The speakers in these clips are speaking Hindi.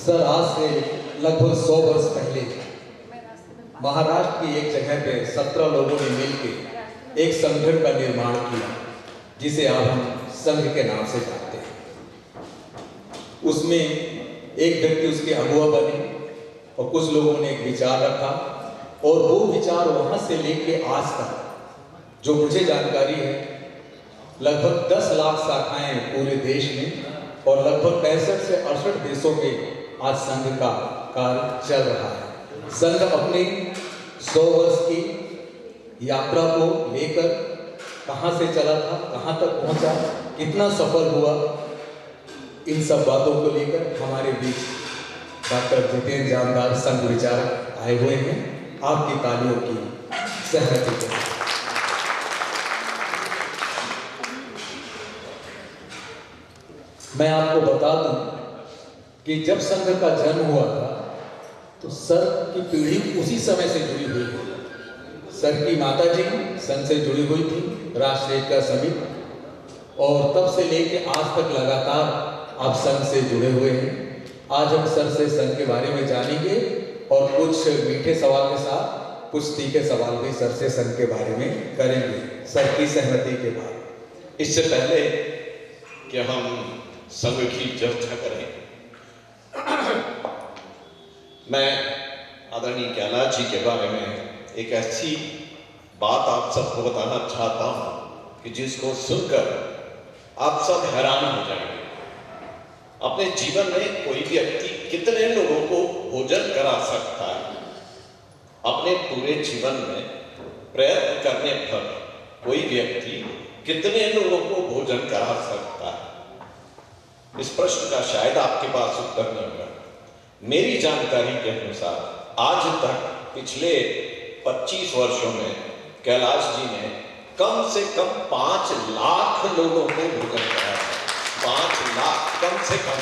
सर, आज से लगभग 100 वर्ष पहले महाराष्ट्र की एक जगह पे 17 लोगों ने मिलकर एक संगठन का निर्माण किया, जिसे आज हम संघ के नाम से जानते हैं। उसमें एक व्यक्ति उसके अगुआ बने और कुछ लोगों ने एक विचार रखा, और वो विचार वहां से लेके आज तक जो मुझे जानकारी है लगभग 10 लाख शाखाएं पूरे देश में, और लगभग 65 से 68 देशों में आज संघ का कार्य चल रहा है। संघ अपने 100 वर्ष की यात्रा को लेकर कहां से चला था, कहां तक पहुंचा, कितना सफल हुआ, इन सब बातों को लेकर हमारे बीच डॉक्टर जितेंद्र जानदार संघ विचारक आए हुए हैं। आपकी तालियों की सहमति के साथ मैं आपको बता दूं कि जब संघ का जन्म हुआ था तो सर की पीढ़ी उसी समय से जुड़ी हुई है। सर की माता जी संघ से जुड़ी हुई थी, राष्ट्रीय एकता समिति, और तब से लेके आज तक लगातार आप संघ से जुड़े हुए हैं। आज हम सर से संघ के बारे में जानेंगे और कुछ मीठे सवाल के साथ कुछ तीखे सवाल भी सर से संघ के बारे में करेंगे, सर की सहमति के बाद। इससे पहले कि हम संघ की चर्चा करें, मैं आदरणीय कैलाश जी के बारे में एक ऐसी बात आप सबको बताना चाहता हूं कि जिसको सुनकर आप सब हैरान हो जाएंगे। अपने जीवन में कोई व्यक्ति कितने लोगों को भोजन करा सकता है? अपने पूरे जीवन में प्रयत्न करने पर कोई व्यक्ति कितने लोगों को भोजन करा सकता है? इस प्रश्न का शायद आपके पास उत्तर नहीं होगा। मेरी जानकारी के अनुसार आज तक पिछले 25 वर्षों में कैलाश जी ने कम से कम 5 लाख लोगों को भोजन कराया है। 5 लाख कम से कम,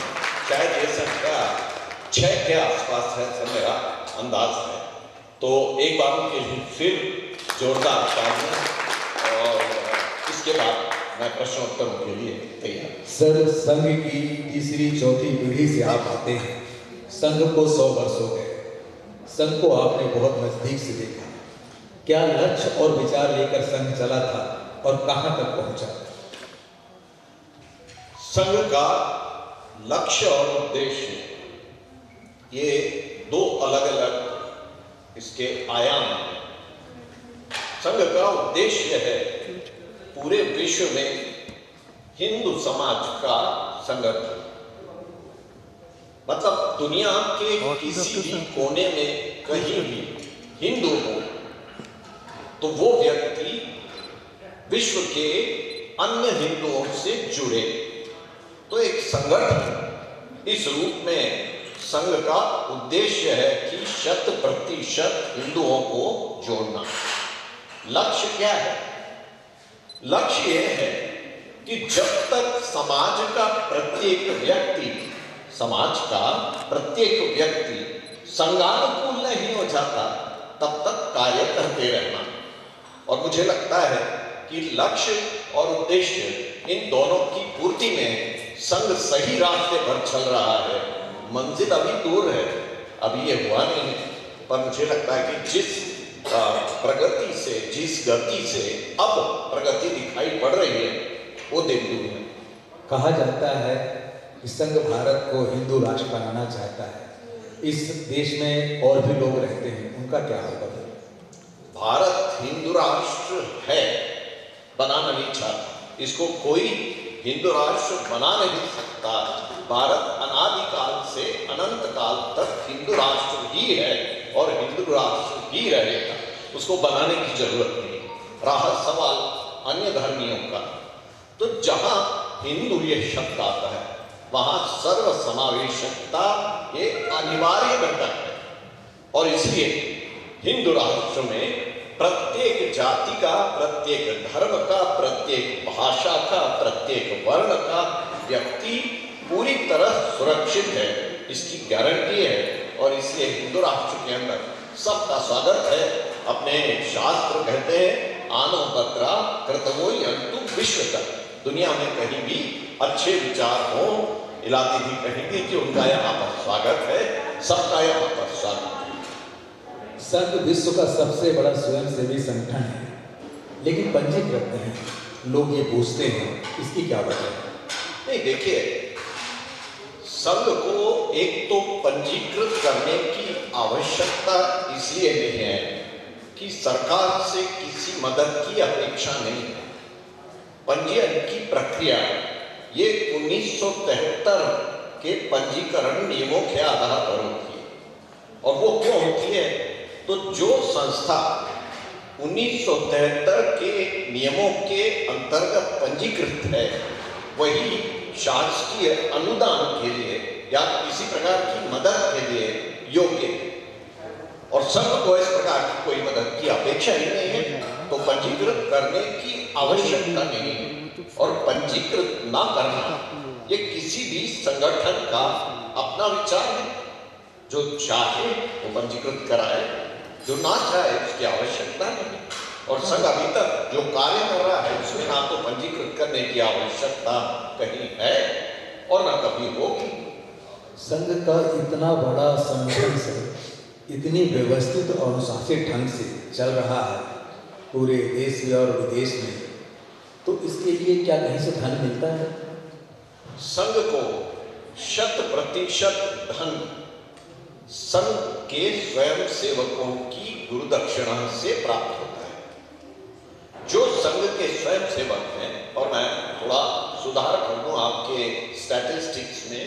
शायद ये संख्या 6 के आसपास है, ऐसा मेरा अंदाज है। तो एक बार उनके लिए फिर जोरदार तालियां, और इसके बाद मैं प्रश्नोत्तरों के लिए तैयार। सर, संघ की तीसरी चौथी पीढ़ी से आप आते हैं। संघ को 100 वर्ष हो गए। संघ को आपने बहुत नजदीक से देखा। क्या लक्ष्य और विचार लेकर संघ चला था और कहां तक पहुंचा? संघ का लक्ष्य और उद्देश्य, ये 2 अलग अलग इसके आयाम हैं। संघ का उद्देश्य है पूरे विश्व में हिंदू समाज का संगठन, मतलब दुनिया के किसी भी कोने में कहीं भी हिंदू हो तो वो व्यक्ति विश्व के अन्य हिंदुओं से जुड़े। तो एक संगठन इस रूप में संघ का उद्देश्य है कि 100% हिंदुओं को जोड़ना। लक्ष्य क्या है? लक्ष्य यह है कि जब तक समाज का प्रत्येक व्यक्ति संघानुकूल नहीं हो जाता, तब तक कार्य करते रहना। और मुझे लगता है कि लक्ष्य और उद्देश्य, इन दोनों की पूर्ति में संघ सही रास्ते पर चल रहा है। मंजिल अभी दूर है, अभी ये हुआ नहीं है, पर मुझे लगता है कि जिस प्रगति से, जिस गति से अब प्रगति दिखाई पड़ रही है, वो दिन दूर है। कहा जाता है कि संघ भारत को हिंदू राष्ट्र बनाना चाहता है। इस देश में और भी लोग रहते हैं, उनका क्या होगा? भारत हिंदू राष्ट्र है, बनाना नहीं चाहता। इसको कोई हिंदू राष्ट्र बना नहीं सकता। भारत अनादिकाल से अनंत काल तक हिंदू राष्ट्र ही है और हिंदू राष्ट्र ही रहेगा। उसको बनाने की जरूरत नहीं। रहा सवाल अन्य धर्मियों का, तो जहां हिंदू ये शब्द आता है वहां सर्व समावेशकता ये अनिवार्य घटक है। और इसलिए हिंदू राष्ट्र में प्रत्येक जाति का, प्रत्येक धर्म का, प्रत्येक भाषा का, प्रत्येक वर्ण का व्यक्ति पूरी तरह सुरक्षित है, इसकी गारंटी है। और इसलिए हिंदू राष्ट्र के अंदर सबका स्वागत है। अपने शास्त्र कहते हैं आनो तत्रा कर्तव्यो यंतु विश्वतः। दुनिया में कहीं भी अच्छे विचार हो, इलाके भी कहेंगे कि उनका यहाँ पर स्वागत स्वागत है, सबका यहाँ पर स्वागत है। संघ विश्व का सबसे बड़ा स्वयंसेवी संगठन है, लेकिन पंजीकृत है। लोग ये पूछते हैं, इसकी क्या वजह है? नहीं, देखिए, संघ को एक तो पंजीकृत करने की आवश्यकता इसलिए नहीं है कि सरकार से किसी मदद की अपेक्षा नहीं है। पंजीयन की प्रक्रिया ये 1973 के पंजीकरण नियमों के आधार पर होती है। और वो क्यों होती है? तो जो संस्था 1973 के नियमों के अंतर्गत पंजीकृत है, वही शासकीय अनुदान के लिए या किसी प्रकार की मदद के लिए योग्य है। और संघ को इस प्रकार की कोई मदद की अपेक्षा ही नहीं है, तो पंजीकृत करने की आवश्यकता नहीं है। और पंजीकृत ना करना ये किसी भी संगठन का अपना विचार है। जो चाहे वो पंजीकृत कराए, जो ना चाहे उसकी आवश्यकता नहीं। और संघ अभी तक जो कार्य कर रहा है उसमें ना तो पंजीकृत करने की आवश्यकता कहीं है और ना कभी होगी। संघ का इतना बड़ा संगठन से इतनी व्यवस्थित और अनुशासित ढंग से चल रहा है पूरे देश में और विदेश में, तो इसके लिए क्या कहीं से धन मिलता है? संघ को 100% धन संघ के स्वयं सेवकों की गुरुदक्षिणा से प्राप्त होता है। जो संघ के स्वयं सेवक हैं, और मैं थोड़ा सुधार कर दूं आपके स्टैटिस्टिक्स में,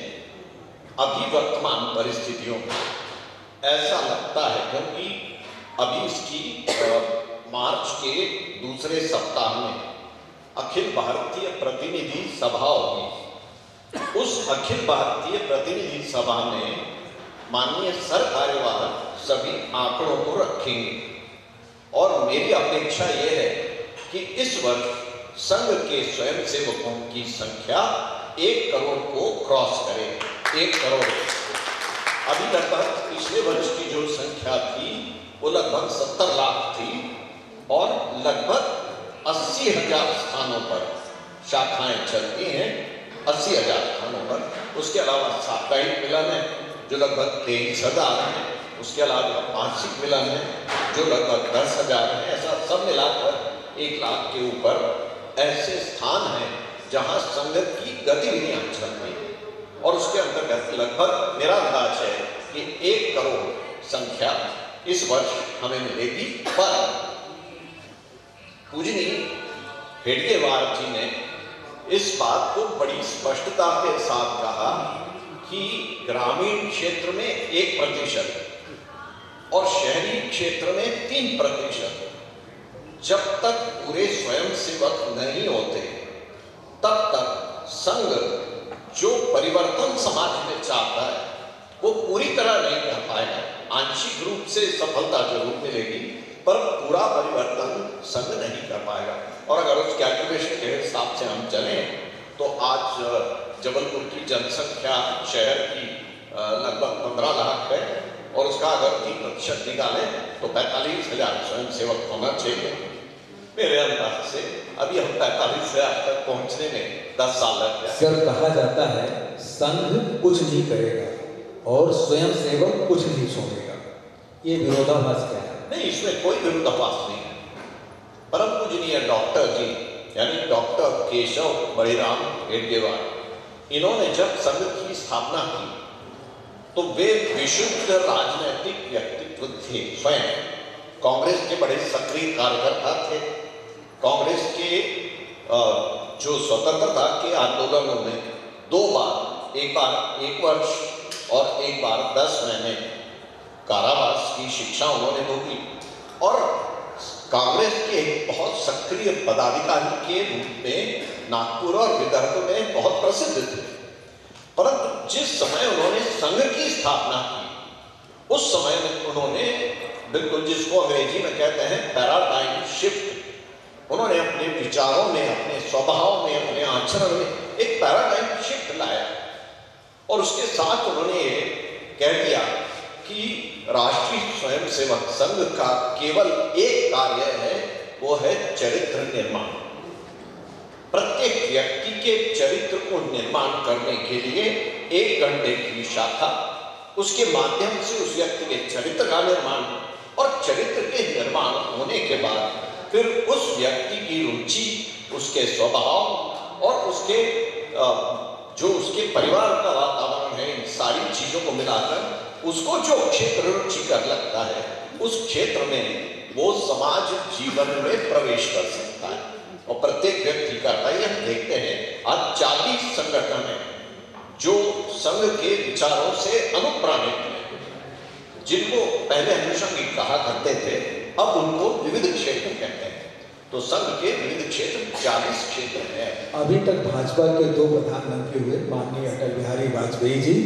अभी वर्तमान परिस्थितियों में ऐसा लगता है, क्योंकि अभी इसकी मार्च के दूसरे सप्ताह में अखिल भारतीय प्रतिनिधि सभा होगी। उस अखिल भारतीय प्रतिनिधि सभा में माननीय सर कार्यवाह सभी आंकड़ों को रखेंगे। और मेरी अपेक्षा यह है कि इस वर्ष संघ के स्वयंसेवकों की संख्या 1 करोड़ को क्रॉस करे। 1 करोड़। अभी लगभग पिछले वर्ष की जो संख्या थी वो लगभग 70 लाख थी और लगभग 80,000 स्थानों पर शाखाएं चलती हैं। 80,000 स्थानों पर। उसके अलावा साप्ताहिक मिलन है जो लगभग 23,000 है। उसके अलावा मासिक मिलन है जो लगभग 10,000 है। ऐसा सब मिलाकर 1 लाख के ऊपर ऐसे स्थान हैं जहां संघ की गतिविधियां चल रही हैं। और उसके अंतर्गत लगभग मेरा अंदाज है कि 1 करोड़ संख्या इस वर्ष हमें मिलेगी। पर पूजनीय हेडगेवार जी ने इस बात को बड़ी स्पष्टता के साथ कहा कि ग्रामीण क्षेत्र में 1% और शहरी क्षेत्र में 3%। जब तक पूरे स्वयंसेवक नहीं होते तब तक संघ जो परिवर्तन समाज में चाहता है वो पूरी तरह नहीं कर पाएगा। आंशिक रूप से सफलता जरूर मिलेगी, पर पूरा परिवर्तन संघ नहीं कर पाएगा। और अगर उस कैलकुलेशन के हिसाब से हम चलें तो आज जबलपुर की जनसंख्या शहर की लगभग 15 लाख है और उसका अगर 3% निकालें तो 45,000 स्वयंसेवक होना चाहिए। मेरे अंदाज से अभी हम 45,000 तक पहुंचने में 10 साल लग गया। सर, कहा जाता है संघ कुछ नहीं करेगा और स्वयंसेवक कुछ नहीं छोड़ेगा। ये विरोधाभास क्या है? नहीं, इसमें कोई विरोधाभास नहीं है। परम पूजनीय डॉक्टर जी यानी डॉक्टर केशव बलिराम हेडगेवार, इन्होंने जब संघ की स्थापना की तो वे विशुद्ध राजनैतिक व्यक्तित्व थे। स्वयं कांग्रेस के बड़े सक्रिय कार्यकर्ता थे। कांग्रेस के जो स्वतंत्रता के आंदोलनों में 2 बार, एक बार 1 वर्ष और एक बार 10 महीने कारावास की शिक्षा उन्होंने भोगी और कांग्रेस के एक बहुत सक्रिय पदाधिकारी के रूप में नागपुर और विदर्भ में बहुत प्रसिद्ध थे। परंतु जिस समय उन्होंने संघ की स्थापना की उस समय में उन्होंने बिल्कुल जिसको अंग्रेजी में कहते हैं पैराडाइम शिफ्ट, उन्होंने अपने विचारों में, अपने स्वभाव में, अपने आचरण में एक पैराडाइम शिफ्ट लाया और उसके साथ उन्होंने ये कह दिया कि राष्ट्रीय स्वयंसेवक संघ का केवल एक कार्य है, वो है चरित्र निर्माण। प्रत्येक व्यक्ति के चरित्र को निर्माण करने के लिए 1 घंटे की शाखा उसके माध्यम से उस व्यक्ति के चरित्र का निर्माण, और चरित्र के निर्माण होने के बाद फिर उस व्यक्ति की रुचि, उसके स्वभाव और उसके जो उसके परिवार का वातावरण है, इन सारी चीजों को मिलाकर उसको जो क्षेत्र रुचिकर लगता है, उस क्षेत्र में वो समाज जीवन में प्रवेश कर सकता है। और प्रत्येक व्यक्ति करता है। हम देखते हैं आज 40 संगठन हैं जो संघ के विचारों से अनुप्राणित हैं, जिनको पहले अनुषंगिक कहा करते थे, अब उनको विविध क्षेत्र कहते हैं। तो संघ के विविध क्षेत्र 40 क्षेत्र हैं। अभी तक भाजपा के 2 प्रधानमंत्री हुए, माननीय अटल बिहारी वाजपेयी जी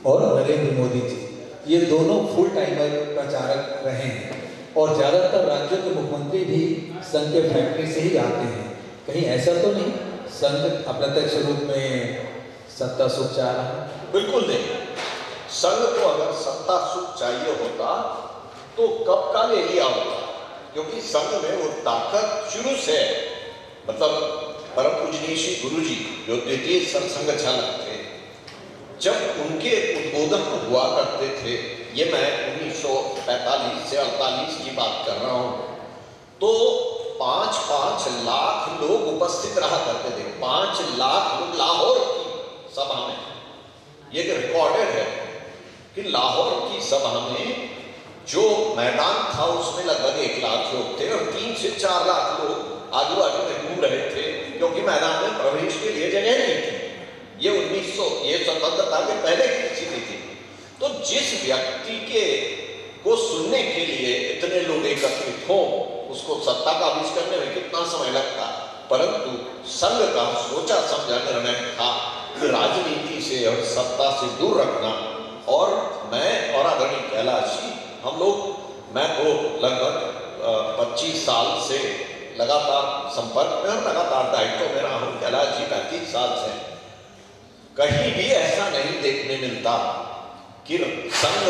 और नरेंद्र मोदी जी। ये दोनों फुल टाइमर प्रचारक रहे हैं और ज्यादातर राज्यों के मुख्यमंत्री भी संघ के फैक्ट्री से ही आते हैं। कहीं ऐसा तो नहीं संघ अप्रत्यक्ष रूप में सत्ता सुख चाह रहा है? बिल्कुल नहीं। संघ को अगर सत्ता सुख चाहिए होता तो कब का ले लिया होता, क्योंकि संघ में वो ताकत शुरू से, मतलब परम पूजनीय श्री गुरु जी जो द्वितीय सरसंघ चालक थे, जब उनके उद्बोधन हुआ करते थे, ये मैं 1945 से 48 की बात कर रहा हूं, तो 5-5 लाख लोग उपस्थित रहा करते थे। 5 लाख लोग लाहौर की सभा में, ये रिकॉर्डेड है कि लाहौर की सभा में जो मैदान था उसमें लगभग 1 लाख लोग थे और 3 से 4 लाख लोग आजू बाजू में घूम रहे थे, क्योंकि मैदान में प्रवेश के लिए जगह नहीं थी। ये स्वतंत्रता के पहले की स्थिति थी। तो जिस व्यक्ति को सुनने के लिए इतने लोग एकत्रित हो, उसको सत्ता का आविष् करने में कितना समय लगता, परंतु संघ का सोचा समझा निर्णय था कि राजनीति से और सत्ता से दूर रखना। और मैं और आदरणीय कैलाश जी, हम लोग, मैं तो लगभग 25 साल से लगातार संपर्क में और लगातार दायित्व में रहा हूं। कैलाश जी 35 साल से। कहीं भी ऐसा नहीं देखने मिलता कि संघ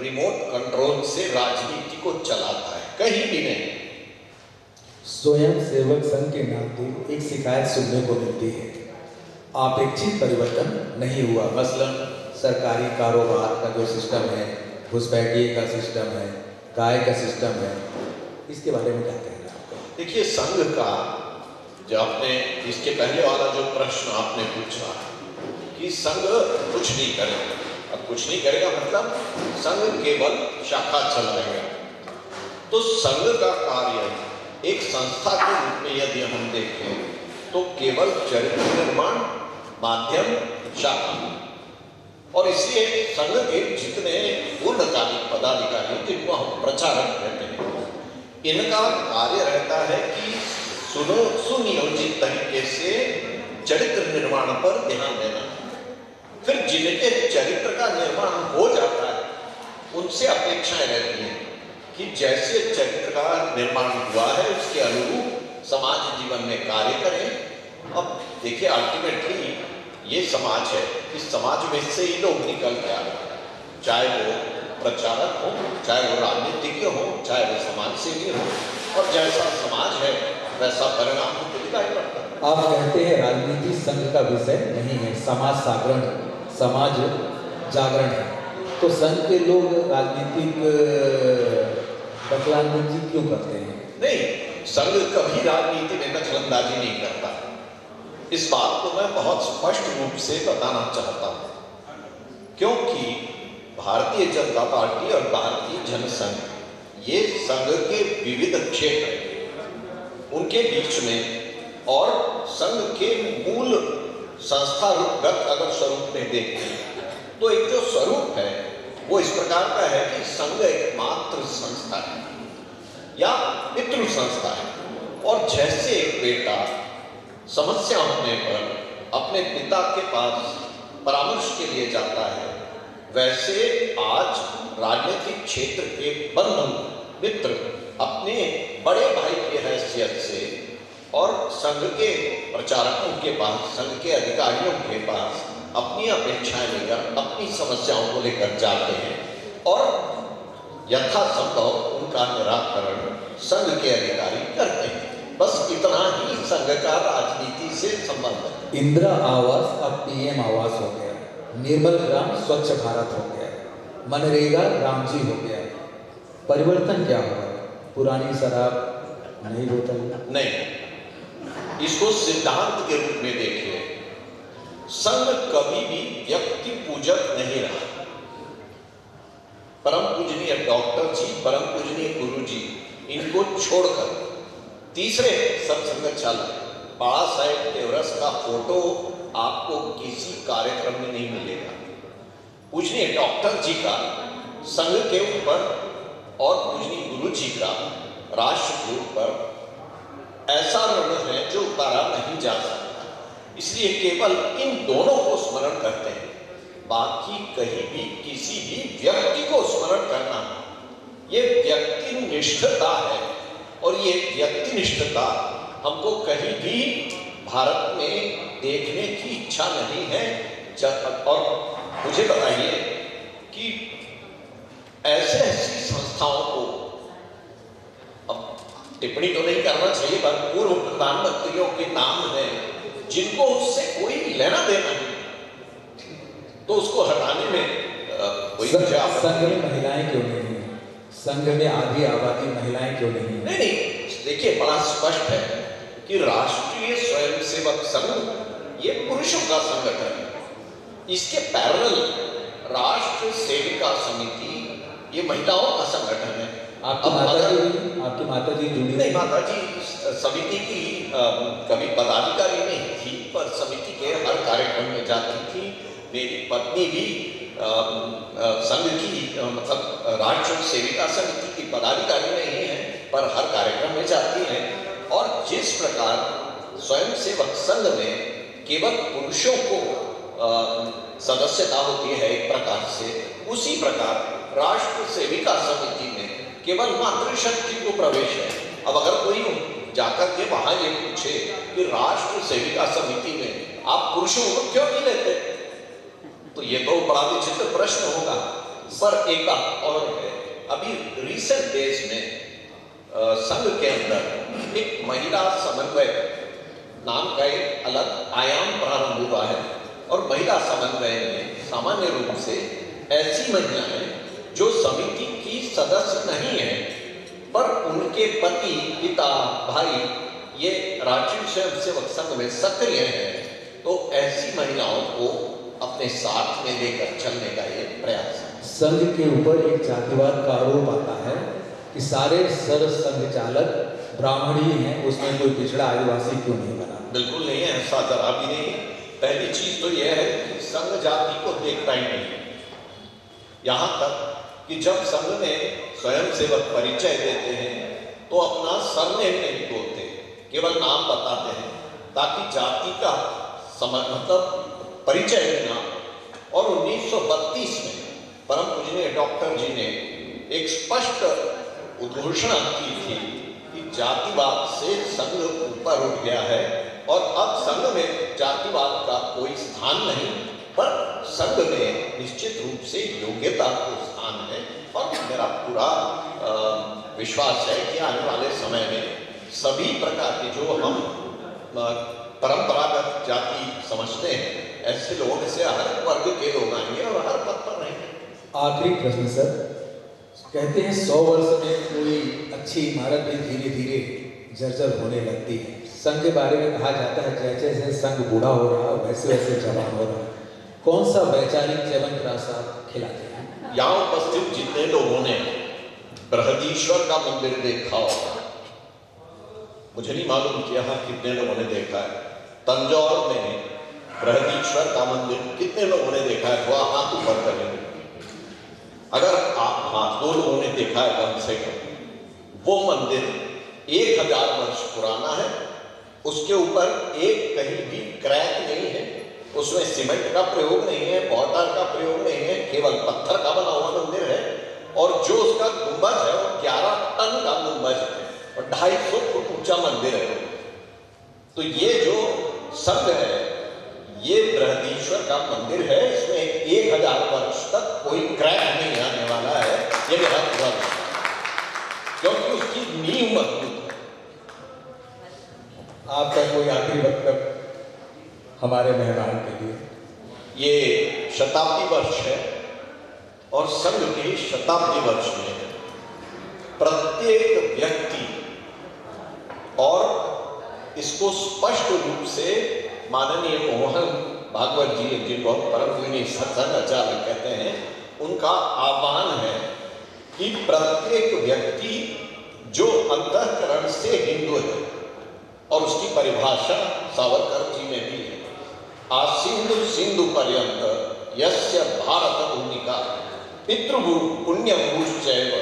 रिमोट कंट्रोल से राजनीति को चलाता है, कहीं भी नहीं। स्वयं सेवक संघ के नाते एक शिकायत सुनने को मिलती है, अपेक्षित परिवर्तन नहीं हुआ। मसलन सरकारी कारोबार का जो सिस्टम है, घुसपैठिए का सिस्टम है, गाय का सिस्टम है, इसके बारे में क्या कहना है आपका? देखिए, संघ का जो आपने इसके पहले वाला जो प्रश्न आपने पूछा कि संघ कुछ नहीं करेगा, अब कुछ नहीं करेगा मतलब संघ केवल शाखा चल रहेगा। तो संघ का कार्य एक संस्था के रूप में यदि हम देखें तो केवल चरित्र निर्माण, माध्यम, शाखा, और इसलिए संघ के जितने पूर्णकालिक पदाधिकारी जिनको हम प्रचारक कहते हैं, इनका कार्य रहता है कि सुनियोजित तरीके से चरित्र निर्माण पर ध्यान देना। फिर जिनके चरित्र का निर्माण हो जाता है उनसे अपेक्षाएं रहती हैं कि जैसे चरित्र का निर्माण हुआ है उसके अनुरूप समाज जीवन में कार्य करें। अब देखिए, अल्टीमेटली ये समाज है, इस समाज में से ही लोग निकल के आ रहे हैं, चाहे वो प्रचारक हो, चाहे वो राजनीतिज्ञ हो, चाहे वो समाज सेवी हो, और जैसा समाज है वैसा परिणाम को दिखाई पड़ता है। आप कहते हैं राजनीति संघ का विषय नहीं है, समाज जागरण, समाज जागरण है। तो संघ के लोग राजनीतिक दखलंदाजी क्यों करते हैं? नहीं, संघ कभी राजनीति में दखलंदाजी नहीं करता। इस बात को मैं बहुत स्पष्ट रूप से बताना चाहता हूं, क्योंकि भारतीय जनता पार्टी और भारतीय जनसंघ ये संघ के विविध क्षेत्र हैं, उनके बीच में, और संघ के मूल संस्थागत अगर स्वरूप में देखें तो एक जो स्वरूप है वो इस प्रकार का है कि संघ एक मात्र संस्था है या पितृ संस्था है, और जैसे एक बेटा समस्या होने पर अपने पिता के पास परामर्श के लिए जाता है, वैसे आज राजनीतिक क्षेत्र के बंधु मित्र अपने बड़े भाई की हैसियत से और संघ के प्रचारकों के पास, संघ के अधिकारियों के पास अपनी अपेक्षाएं लेकर, अपनी समस्याओं को लेकर जाते हैं और यथासंभव उनका निराकरण संघ के अधिकारी करते हैं। बस इतना ही संघ का राजनीति से संबंध है। इंदिरा आवास अब PM आवास हो गया, निर्मल ग्राम स्वच्छ भारत हो गया, मनरेगा राम जी हो गया। परिवर्तन क्या हुआ? पुरानी शराब, नई बोतल? नहीं, इसको सिद्धांत के रूप में देखिए। संघ कभी भी व्यक्ति पूजक नहीं रहा। परम पूजनीय डॉक्टर जी, परम पूजनीय गुरु जी, इनको छोड़कर तीसरे सत्संग चालक बाबा साहेब देवरस का फोटो आपको किसी कार्यक्रम में नहीं मिलेगा। पूजनीय डॉक्टर जी का संघ के ऊपर और पूजनीय गुरु जी का राष्ट्र के ऊपर ऐसा ऋण है जो उतारा नहीं जा सकता। इसलिए केवल इन दोनों को स्मरण करते हैं। बाकी कहीं भी किसी भी व्यक्ति को स्मरण करना, ये व्यक्ति निष्ठता है। और ये व्यक्ति निष्ठता हमको कहीं भी भारत में देखने की इच्छा नहीं है। और मुझे बताइए कि ऐसे ऐसी संस्थाओं को, अब टिप्पणी तो नहीं करना चाहिए, पर पूर्व प्रधानमंत्रियों के नाम है जिनको उससे कोई लेना देना नहीं, तो उसको हटाने में कोई संघ में महिलाएं क्यों नहीं है? संघ में आधी आबादी महिलाएं क्यों नहीं है? नहीं, देखिए बड़ा स्पष्ट है कि राष्ट्रीय स्वयंसेवक संघ ये पुरुषों का संगठन है। इसके पैरेलल राष्ट्र सेविका समिति ये महिलाओं का संगठन है। आपकी माता जी जुड़ी नहीं, माता जी समिति की कभी पदाधिकारी नहीं थी, पर समिति के हर कार्यक्रम में जाती थी। मेरी पत्नी भी संघ की मतलब राष्ट्र सेविका समिति की पदाधिकारी नहीं है, पर हर कार्यक्रम में जाती है। और जिस प्रकार स्वयंसेवक संघ में केवल पुरुषों को सदस्यता होती है एक प्रकार से, उसी प्रकार राष्ट्र सेविका समिति में केवल मातृशक्ति को प्रवेश है। अब अगर कोई जाकर के वहां ये पूछे कि राष्ट्र सेविका समिति में आप पुरुषों को क्यों नहीं लेते, तो ये तो बड़ा विचित्र प्रश्न होगा। पर एक बात और है, अभी रिसेंट डेज में संघ के अंदर एक महिला समन्वय नाम का एक अलग आयाम प्रारंभ हुआ है। और महिला समन्वय में सामान्य रूप से ऐसी महिलाएं जो समिति की सदस्य नहीं है, पर उनके पति, पिता, भाई ये राष्ट्रीय स्वयंसेवक संघ में सक्रिय हैं, तो ऐसी महिलाओं को अपने साथ में लेकर चलने का ये प्रयास है। संघ के ऊपर एक जातिवाद का आरोप आता है कि सारे सर संघ चालक ब्राह्मण ही हैं, उसमें कोई पिछड़ा आदिवासी क्यों नहीं बना? बिल्कुल नहीं है, ऐसा जरा भी नहीं। पहली चीज तो यह है कि संघ जाति को देखता ही नहीं। यहां तक कि जब संघ में स्वयंसेवक परिचय देते हैं तो अपना सरनेम नहीं बोलते, केवल नाम बताते हैं, ताकि जाति का मतलब परिचय देना। और 1932 में परम पूजनीय डॉक्टर जी ने एक स्पष्ट उद्घोषणा की थी कि जातिवाद से संघ ऊपर उठ गया है और अब संघ में जातिवाद का कोई स्थान नहीं, पर संघ में निश्चित रूप से योग्यता को स्थान है। और मेरा पूरा विश्वास है कि आने वाले समय में सभी प्रकार के जो हम परंपरागत जाति समझते हैं, ऐसे लोगों में से हर वर्ग के लोग आएंगे और हर पद पर रहेंगे। आखिरी प्रश्न सर, कहते हैं 100 वर्ष में कोई अच्छी इमारत भी धीरे धीरे जर्जर होने लगती है। संघ के बारे में कहा जाता है जैसे जैसे संघ बूढ़ा हो रहा है वैसे वैसे जवान हो रहा है। कौन सा वैचारिक च्यवनप्राश आप खिलाते हैं? यहाँ उपस्थित जितने लोगों ने बृहदीश्वर का मंदिर देखा होगा, मुझे नहीं मालूम कि यहाँ कितने लोगों ने देखा है। तंजौर में बृहदीश्वर का मंदिर कितने लोगों ने देखा है? वह हाथ ऊपर करेंगे अगर आप। हाँ, 2 लोगों ने देखा है कम से कम। वो मंदिर 1000 वर्ष पुराना है, उसके ऊपर एक कहीं भी क्रैक नहीं है, उसमें सीमेंट का प्रयोग नहीं है, मोर्टार का प्रयोग नहीं है, केवल पत्थर का बना हुआ मंदिर है। और जो उसका गुंबज है वो 11 टन का गुंबज है और 250 फुट ऊंचा मंदिर है। तो ये जो संघ है ये बृहदीश्वर का मंदिर है, इसमें 1000 वर्ष तक कोई क्रैक नहीं आने वाला है, ये मेरा पूरा विश्वास, क्योंकि उसकी नींव मजबूत है। आपका कोई आखिरी वक्तव्य हमारे मेहमान के लिए? ये शताब्दी वर्ष है और संघ के शताब्दी वर्ष में प्रत्येक व्यक्ति, और इसको स्पष्ट रूप से माननीय मोहन भागवत जी, जिनको परम पूजनीय सत्संग आचार्य कहते हैं, उनका आह्वान है कि प्रत्येक व्यक्ति जो अंतःकरण से हिंदू है, और उसकी परिभाषा सावरकर जी में भी है, आसिंधु सिंधु पर्यंत यस्य भारत भूमिका पितृभू पुण्यभूश्चैव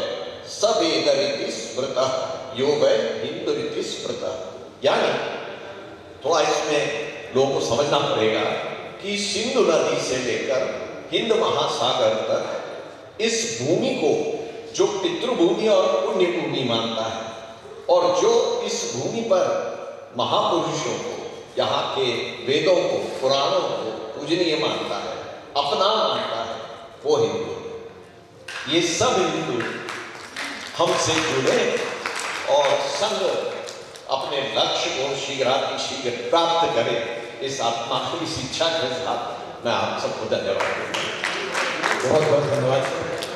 सवेदरिति स्मृतः यो वै हिंदुरिति स्मृतः। यानी थोड़ा इसमें लोगों को समझना पड़ेगा कि सिंधु नदी से लेकर हिंद महासागर तक इस भूमि को जो पितृभूमि और पुण्य भूमि मानता है, और जो इस भूमि पर महापुरुषों को, यहाँ के वेदों को, पुराणों को पूजनीय मानता है, अपना मानता है, वो हिंदू। ये सब हिंदू हमसे जुड़े और संघ अपने लक्ष्य को शीघ्रातिशीघ्र प्राप्त करे, इस आत्मा की इस इच्छा के साथ मैं आप सबको धन्यवाद देता हूँ। बहुत बहुत धन्यवाद।